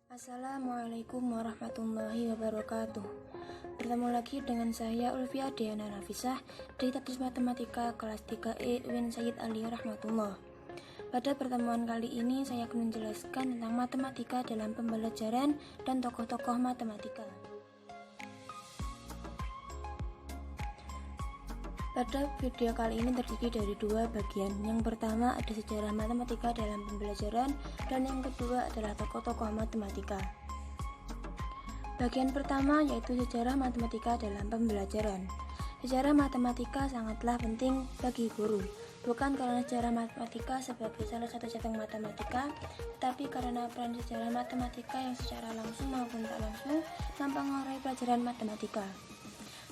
Assalamualaikum warahmatullahi wabarakatuh. Bertemu lagi dengan saya Ulfia Diana Nafisah dari Tadris Matematika kelas 3E UIN Sayyid Ali Rahmatullah. Pada pertemuan kali ini saya akan menjelaskan tentang matematika dalam pembelajaran dan tokoh-tokoh matematika. Pada video kali ini terdiri dari dua bagian. Yang pertama ada sejarah matematika dalam pembelajaran dan yang kedua adalah tokoh-tokoh matematika. Bagian pertama yaitu sejarah matematika dalam pembelajaran. Sejarah matematika sangatlah penting bagi guru, bukan karena sejarah matematika sebagai salah satu cabang matematika, tetapi karena peran sejarah matematika yang secara langsung maupun tak langsung mempengaruhi pelajaran matematika.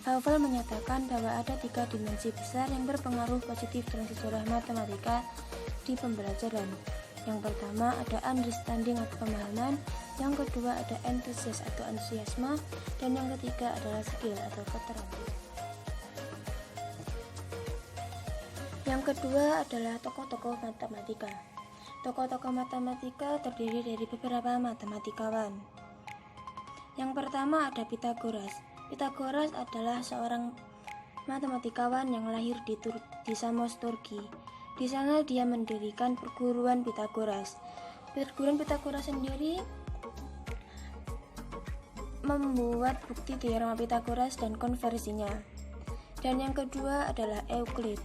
Hafel menyatakan bahwa ada 3 dimensi besar yang berpengaruh positif dalam sejarah matematika di pembelajaran. Yang pertama ada understanding atau pemahaman, yang kedua ada antusiasme, dan yang ketiga adalah skill atau keterampilan. Yang kedua adalah tokoh-tokoh matematika. Tokoh-tokoh matematika terdiri dari beberapa matematikawan. Yang pertama ada Pythagoras. Pythagoras adalah seorang matematikawan yang lahir di Samos, Turki. Di sana dia mendirikan perguruan Pythagoras. Perguruan Pythagoras sendiri membuat bukti teorema Pythagoras dan konversinya. Dan yang kedua adalah Euclid.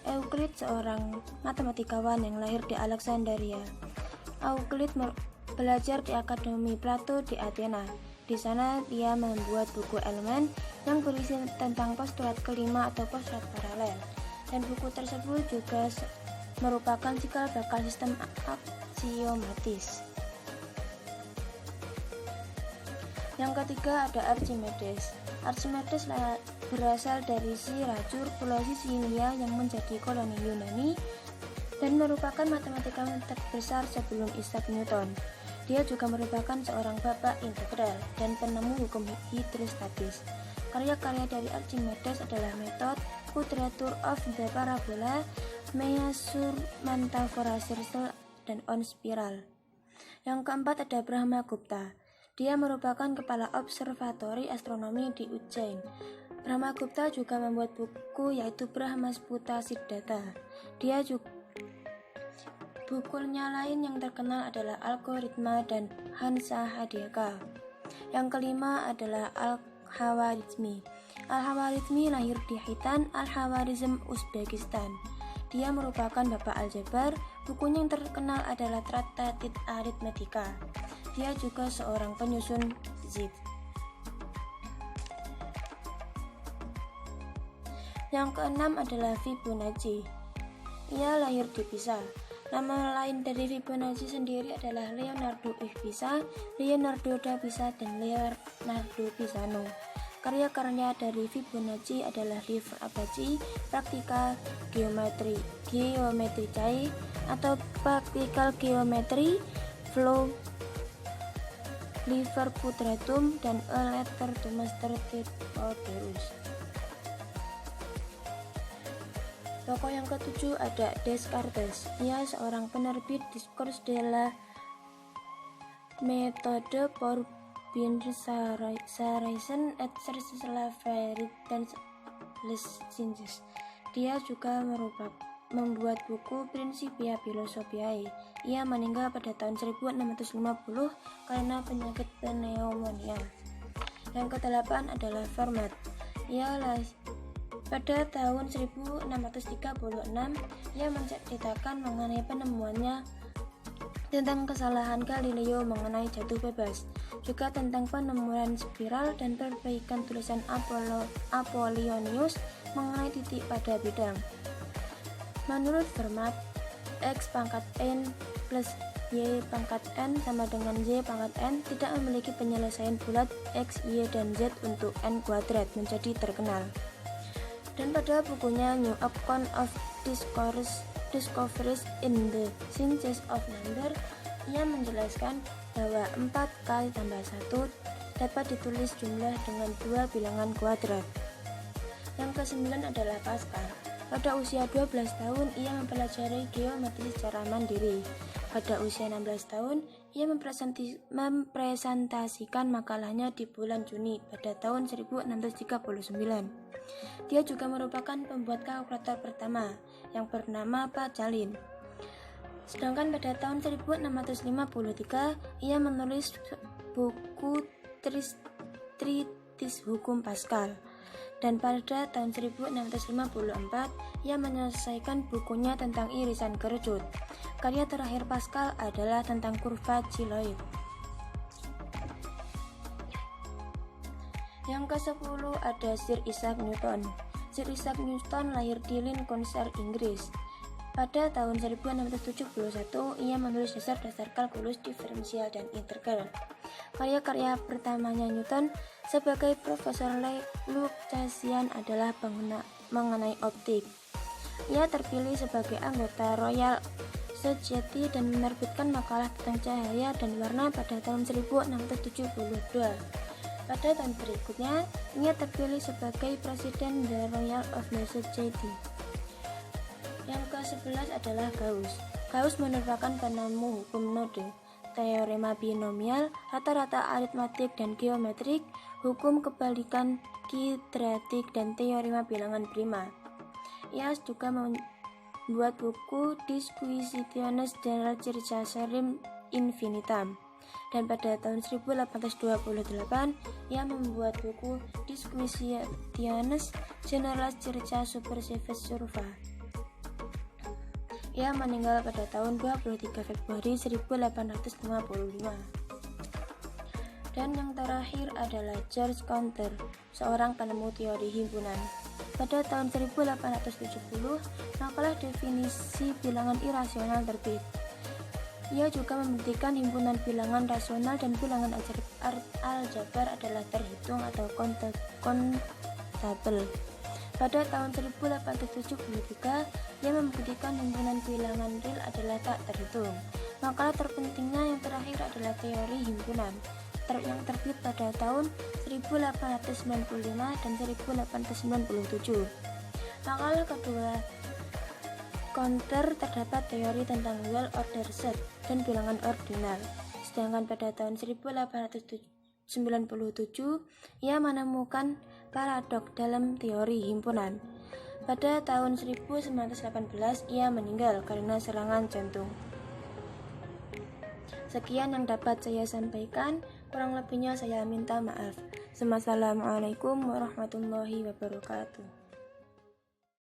Euclid seorang matematikawan yang lahir di Alexandria. Euclid belajar di Akademi Plato di Athena. Di sana dia membuat buku elemen yang berisi tentang postulat kelima atau postulat paralel, dan buku tersebut juga merupakan cikal bakal sistem aksiomatis. Yang ketiga ada Archimedes. Archimedes berasal dari si rajur Pulau Sisilia yang menjadi koloni Yunani dan merupakan matematikawan terbesar sebelum Isaac Newton. Dia juga merupakan seorang bapak integral dan penemu hukum hidrostatis. Karya-karya dari Archimedes adalah metode quadrature of the parabola, measure Mantovara circle, dan on spiral. Yang keempat ada Brahmagupta. Dia merupakan kepala observatori astronomi di Ujjain. Brahmagupta juga membuat buku yaitu Brahmasputa Siddhata. Bukunya lain yang terkenal adalah Algoritma dan Hansa Hadiaka. Yang kelima adalah Al-Khawarizmi. Al-Khawarizmi lahir di Khitan, Al-Khawarizm, Uzbekistan. Dia merupakan bapak aljabar. Bukunya yang terkenal adalah Tratatit Arithmetica. Dia juga seorang penyusun zip. Yang keenam adalah Fibonacci. Ia lahir di Pisa. Nama lain dari Fibonacci sendiri adalah Leonardo F. Pisa, Leonardo da Pisa, dan Leonardo Pisano. Karya-karya dari Fibonacci adalah Liber Abaci, Practical Geometricae atau Practical Geometry, Flow, Liber Quadratum, dan A Letter to Master Theodorus. Tokoh yang ketujuh ada Descartes. Ia seorang penerbit Discours de la méthode pour bien raisonner et chercher la vérité dans les sciences. Dia juga membuat buku Principia Philosophiae. Ia meninggal pada tahun 1650 karena penyakit pneumonia. Yang ke-8 adalah Fermat. Pada tahun 1636, ia menceritakan mengenai penemuannya tentang kesalahan Galileo mengenai jatuh bebas, juga tentang penemuan spiral dan perbaikan tulisan Apollonius mengenai titik pada bidang. Menurut Fermat, X pangkat N plus Y pangkat N sama dengan Y pangkat N tidak memiliki penyelesaian bulat X, Y, dan Z untuk N kuadrat menjadi terkenal. Dan pada bukunya New Account of Discoveries in the Sciences of Number, ia menjelaskan bahwa 4 kali tambah 1 dapat ditulis jumlah dengan 2 bilangan kuadrat. Yang ke-9 adalah Pascal. Pada usia 12 tahun, ia mempelajari geometri secara mandiri. Pada usia 16 tahun, Ia mempresentasikan makalahnya di bulan Juni pada tahun 1639. Dia juga merupakan pembuat kalkulator pertama yang bernama Pacalin. Sedangkan pada tahun 1653, ia menulis buku Treatise Hukum Pascal. Dan pada tahun 1654, ia menyelesaikan bukunya tentang irisan kerjut. Karya terakhir Pascal adalah tentang kurva Chiloid. Yang ke-10 ada Sir Isaac Newton. Sir Isaac Newton lahir di Lincolnshire, Inggris. Pada tahun 1671, ia menulis dasar-dasar kalkulus diferensial dan integral. Karya-karya pertamanya Newton sebagai Profesor Lukasian adalah mengenai optik. Ia terpilih sebagai anggota Royal Society dan menerbitkan makalah tentang cahaya dan warna pada tahun 1672. Pada tahun berikutnya, ia terpilih sebagai Presiden The Royal of the Society. Yang ke-11 adalah Gauss. Gauss merupakan penemu hukum node, teorema binomial, rata-rata aritmatik dan geometrik, hukum kebalikan kidratik, dan teorema bilangan prima. Ia juga membuat buku Disquisitiones general Circassiarum infinitam. Dan pada tahun 1828, ia membuat buku Disquisitiones general Circa superseves surva. Ia meninggal pada tahun 23 Februari 1855. Dan yang terakhir adalah George Coulter, seorang penemu teori himpunan. Pada tahun 1870, makalah definisi bilangan irasional terbit. Ia juga membuktikan himpunan bilangan rasional dan bilangan aljabar adalah terhitung atau kontabel. Pada tahun 1873, ia membuktikan himpunan bilangan real adalah tak terhitung. Makalah terpentingnya yang terakhir adalah teori himpunan, yang terbit pada tahun 1895 dan 1897. Makalah kedua Coulter terdapat teori tentang well ordered set dan bilangan ordinal. Sedangkan pada tahun 1897, ia menemukan paradok dalam teori himpunan. Pada tahun 1918, ia meninggal karena serangan jantung. Sekian yang dapat saya sampaikan, kurang lebihnya saya minta maaf. Wassalamualaikum warahmatullahi wabarakatuh.